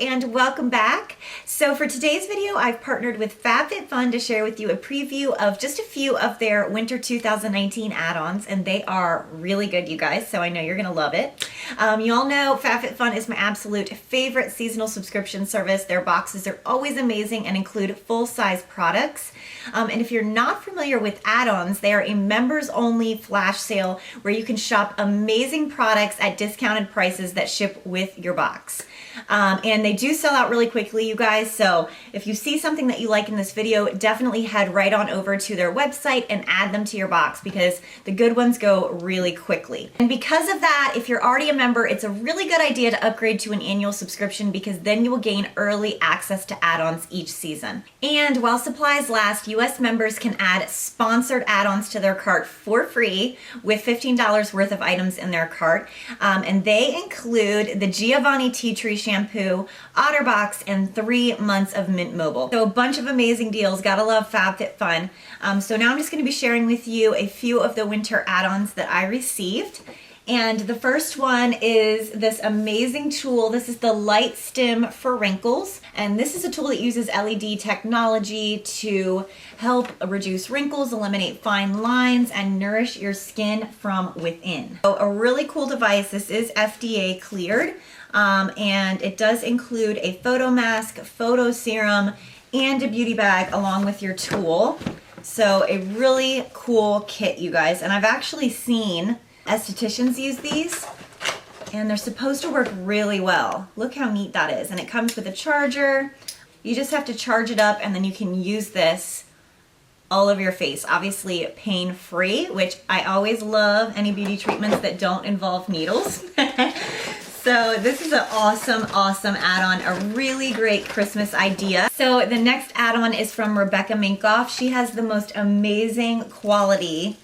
and welcome back. So for today's video, I've partnered with Fabfitfun to share with you a preview of just a few of their winter 2019 add-ons, and they are really good, you guys, so I know you're gonna love it. You all know Fabfitfun is my absolute favorite seasonal subscription service. Their boxes are always amazing and include full-size products. And if you're not familiar with add-ons, they are a members-only flash sale where you can shop amazing products at discounted prices that ship with your box. And they do sell out really quickly, you guys, so if you see something that you like in this video, definitely head right on over to their website and add them to your box because the good ones go really quickly. And because of that, if you're already a member, it's a really good idea to upgrade to an annual subscription because then you will gain early access to add-ons each season. And while supplies last, US members can add sponsored add-ons to their cart for free with $15 worth of items in their cart. And they include the Giovanni Tea Tree Shampoo, OtterBox, and 3 months of Mint Mobile. So a bunch of amazing deals. Gotta love Fabfitfun. So now I'm just going to be sharing with you a few of the winter add-ons that I received. And the first one is this amazing tool. This is the Light Stim for Wrinkles. And this is a tool that uses LED technology to help reduce wrinkles, eliminate fine lines, and nourish your skin from within. So a really cool device. This is FDA cleared. And it does include a photo mask, photo serum, and a beauty bag along with your tool. So a really cool kit, you guys. And I've actually seen estheticians use these, and they're supposed to work really well. Look how neat that is. And it comes with a charger. You just have to charge it up, and then you can use this all over your face. Obviously pain-free, which I always love any beauty treatments that don't involve needles. So this is an awesome, awesome add-on, a really great Christmas idea. So the next add-on is from Rebecca Minkoff. She has the most amazing quality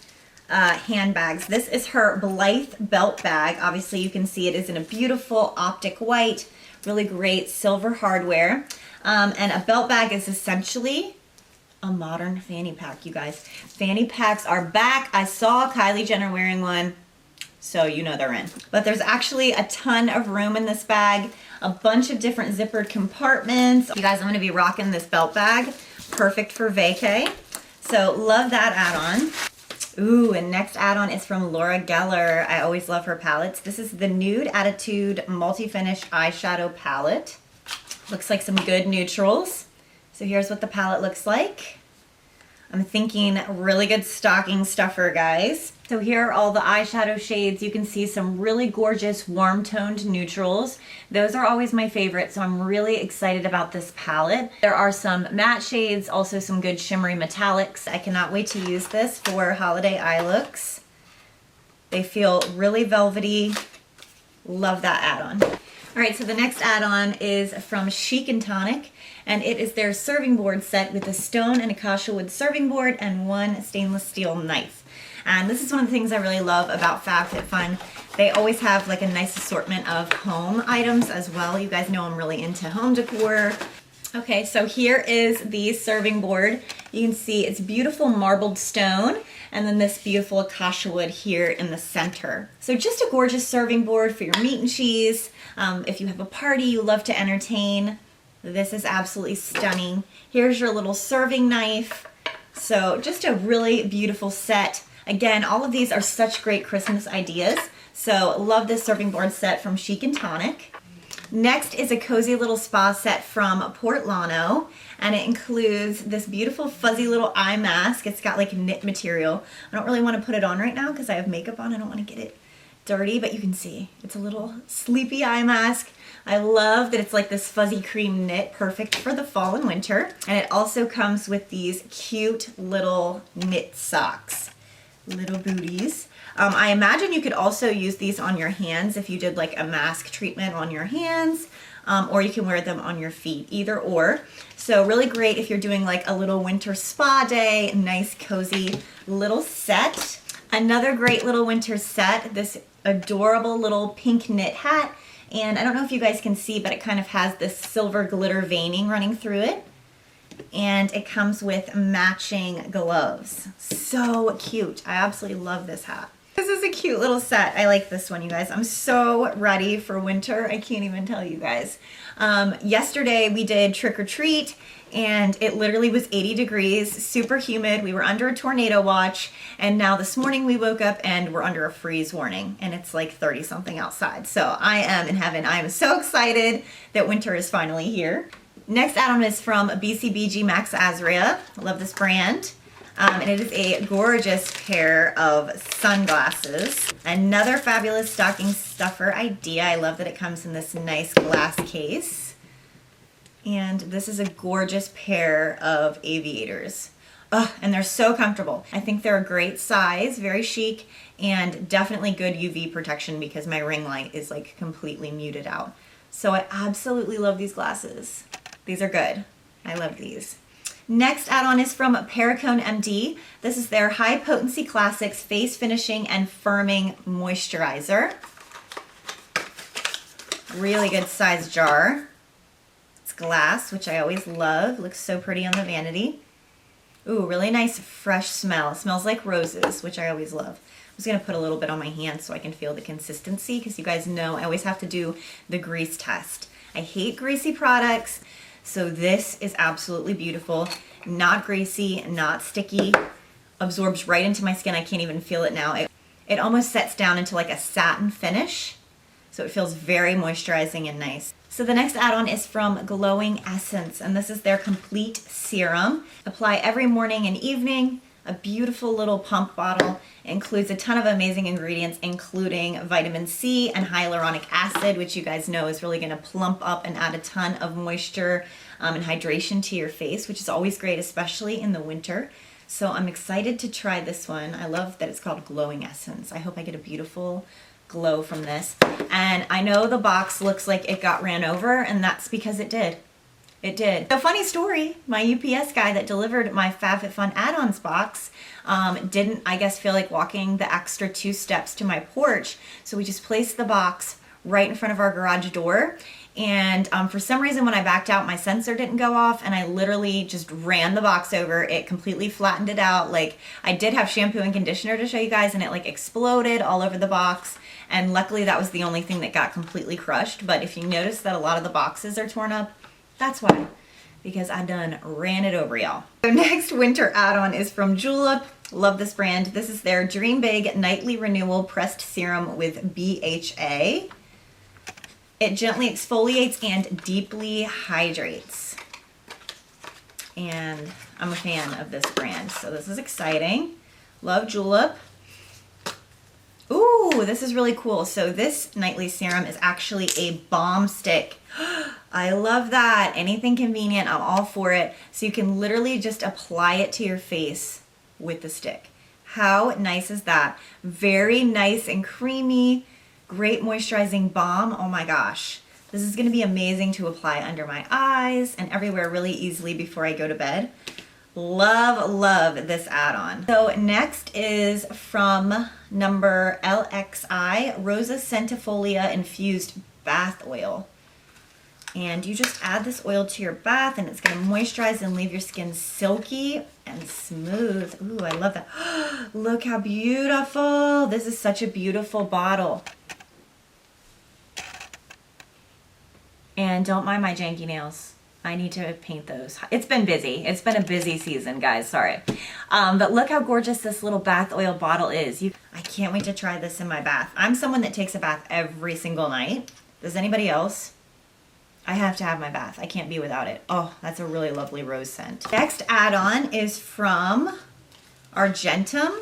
handbags. This is her Blythe Belt Bag. Obviously you can see it is in a beautiful optic white, really great silver hardware. And a belt bag is essentially a modern fanny pack, you guys. Fanny packs are back. I saw Kylie Jenner wearing one, so you know they're in. But there's actually a ton of room in this bag, a bunch of different zippered compartments. You guys, I'm gonna be rocking this belt bag. Perfect for vacay. So love that add-on. Ooh, and next add-on is from Laura Geller. I always love her palettes. This is the Nude Attitude Multi-Finish Eyeshadow Palette. Looks like some good neutrals. So here's what the palette looks like. I'm thinking really good stocking stuffer, guys. So here are all the eyeshadow shades. You can see some really gorgeous warm toned neutrals. Those are always my favorite, so I'm really excited about this palette. There are some matte shades, also some good shimmery metallics. I cannot wait to use this for holiday eye looks. They feel really velvety. Love that add-on. All right, so the next add-on is from Chic and Tonic, and it is their serving board set with a stone and acacia wood serving board and one stainless steel knife. And this is one of the things I really love about Fabfitfun. They always have like a nice assortment of home items as well. You guys know I'm really into home decor. Okay, so here is the serving board. You can see it's beautiful marbled stone and then this beautiful acacia wood here in the center. So just a gorgeous serving board for your meat and cheese. If you have a party you love to entertain, this is absolutely stunning. Here's your little serving knife. So just a really beautiful set. Again, all of these are such great Christmas ideas. So love this serving board set from Chic and Tonic. Next is a cozy little spa set from Portlano, and it includes this beautiful fuzzy little eye mask. It's got like knit material. I don't really want to put it on right now because I have makeup on. I don't want to get it dirty, but you can see it's a little sleepy eye mask. I love that it's like this fuzzy cream knit, perfect for the fall and winter. And it also comes with these cute little knit socks, little booties. I imagine you could also use these on your hands if you did like a mask treatment on your hands, or you can wear them on your feet, either or. So really great if you're doing like a little winter spa day, nice cozy little set. Another great little winter set, this adorable little pink knit hat. And I don't know if you guys can see, but it kind of has this silver glitter veining running through it. And it comes with matching gloves. So cute. I absolutely love this hat. This is a cute little set. I like this one, you guys. I'm so ready for winter. I can't even tell you guys. Yesterday we did trick or treat and it literally was 80 degrees, super humid. We were under a tornado watch, and now this morning we woke up and we're under a freeze warning, and it's like 30 something outside. So I am in heaven. I am so excited that winter is finally here. Next add-on is from BCBG Max Azria. I love this brand. And it is a gorgeous pair of sunglasses. Another fabulous stocking stuffer idea. I love that it comes in this nice glass case. And this is a gorgeous pair of aviators. Oh, and they're so comfortable. I think they're a great size, very chic, and definitely good UV protection because my ring light is like completely muted out. So I absolutely love these glasses. These are good. I love these. Next add-on is from Perricone MD. This is their High Potency Classics Face Finishing and Firming Moisturizer. Really good size jar. It's glass, which I always love. Looks so pretty on the vanity. Ooh, really nice fresh smell. It smells like roses, which I always love. I'm just gonna put a little bit on my hand so I can feel the consistency, because you guys know I always have to do the grease test. I hate greasy products. So this is absolutely beautiful. Not greasy, not sticky. Absorbs right into my skin. I can't even feel it now. It almost sets down into like a satin finish. So it feels very moisturizing and nice. So the next add-on is from Glowing Essence, and this is their complete serum. Apply every morning and evening. A beautiful little pump bottle. It includes a ton of amazing ingredients, including vitamin C and hyaluronic acid, which you guys know is really gonna plump up and add a ton of moisture and hydration to your face, which is always great, especially in the winter. So I'm excited to try this one. I love that it's called Glowing Essence. I hope I get a beautiful glow from this. And I know the box looks like it got ran over, and that's because it did. It did. A funny story, my UPS guy that delivered my Fabfitfun add-ons box didn't, I guess, feel like walking the extra 2 steps to my porch. So we just placed the box right in front of our garage door. And for some reason, when I backed out, my sensor didn't go off, and I literally just ran the box over. It completely flattened it out. Like, I did have shampoo and conditioner to show you guys, and it like exploded all over the box. And luckily that was the only thing that got completely crushed. But if you notice that a lot of the boxes are torn up, that's why, because I done ran it over, y'all. So next winter add-on is from Julep. Love this brand. This is their Dream Big Nightly Renewal Pressed Serum with BHA. It gently exfoliates and deeply hydrates. And I'm a fan of this brand, so this is exciting. Love Julep. Ooh, this is really cool. So this nightly serum is actually a balm stick. I love that. Anything convenient, I'm all for it. So you can literally just apply it to your face with the stick. How nice is that? Very nice and creamy, great moisturizing balm. Oh my gosh. This is gonna be amazing to apply under my eyes and everywhere really easily before I go to bed. Love, love this add-on. So next is from number LXI, Rosa Centifolia Infused Bath Oil. And you just add this oil to your bath, and it's gonna moisturize and leave your skin silky and smooth. Ooh, I love that. Look how beautiful. This is such a beautiful bottle. And don't mind my janky nails. I need to paint those. It's been busy. It's been a busy season, guys, sorry. But look how gorgeous this little bath oil bottle is. I can't wait to try this in my bath. I'm someone that takes a bath every single night. Does anybody else? I have to have my bath. I can't be without it. Oh, that's a really lovely rose scent. Next add-on is from Argentum.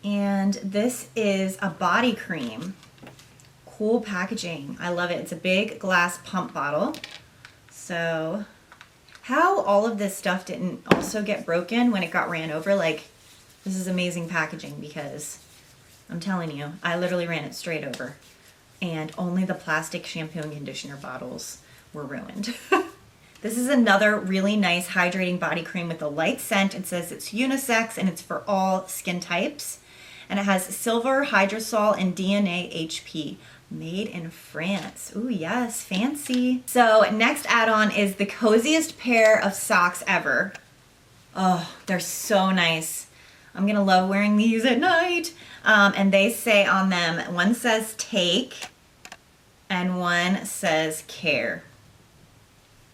And this is a body cream. Cool packaging. I love it. It's a big glass pump bottle. So how all of this stuff didn't also get broken when it got ran over, like, this is amazing packaging, because I'm telling you, I literally ran it straight over. And only the plastic shampoo and conditioner bottles were ruined. This is another really nice hydrating body cream with a light scent. It says it's unisex and it's for all skin types. And it has silver hydrosol and DNA HP. Made in France. Ooh, yes, fancy. So next add-on is the coziest pair of socks ever. Oh, they're so nice. I'm gonna love wearing these at night. And they say on them, one says take and one says care.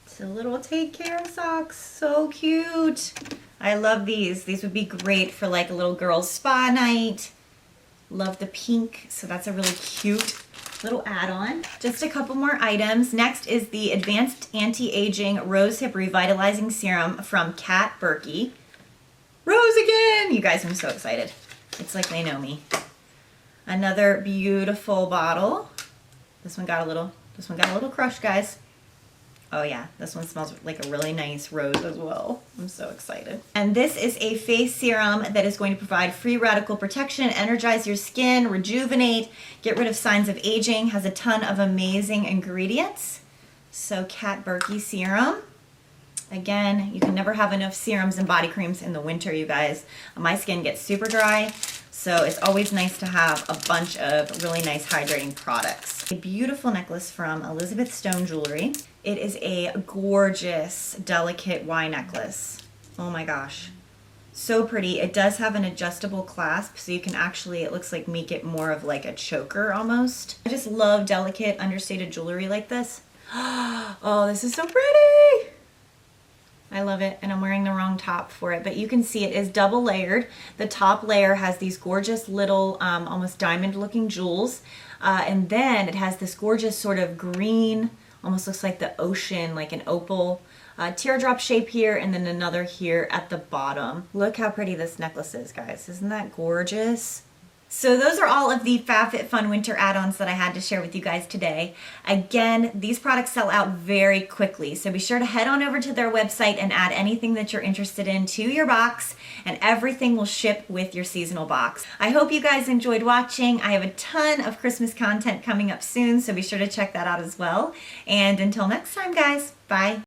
So little take care socks, so cute. I love these. These would be great for like a little girl's spa night. Love the pink, so that's a really cute little add-on. Just a couple more items. Next is the Advanced Anti-Aging Rosehip Revitalizing Serum from Berkey. Rose again! You guys, I'm so excited. It's like they know me. Another beautiful bottle. This one got a little crush, guys. Oh yeah, this one smells like a really nice rose as well. I'm so excited. And this is a face serum that is going to provide free radical protection, energize your skin, rejuvenate, get rid of signs of aging, has a ton of amazing ingredients. So Berkey serum. Again, you can never have enough serums and body creams in the winter, you guys. My skin gets super dry, so it's always nice to have a bunch of really nice hydrating products. A beautiful necklace from Elizabeth Stone Jewelry. It is a gorgeous, delicate Y necklace. Oh my gosh. So pretty. It does have an adjustable clasp, so you can actually, it looks like, make it more of like a choker almost. I just love delicate, understated jewelry like this. Oh, this is so pretty. I love it, and I'm wearing the wrong top for it, but you can see it is double layered. The top layer has these gorgeous little, almost diamond looking jewels, and then it has this gorgeous sort of green, almost looks like the ocean, like an opal teardrop shape here, and then another here at the bottom. Look how pretty this necklace is, guys. Isn't that gorgeous? So those are all of the Fabfitfun Winter Add-ons that I had to share with you guys today. Again, these products sell out very quickly, so be sure to head on over to their website and add anything that you're interested in to your box, and everything will ship with your seasonal box. I hope you guys enjoyed watching. I have a ton of Christmas content coming up soon, so be sure to check that out as well. And until next time, guys, bye.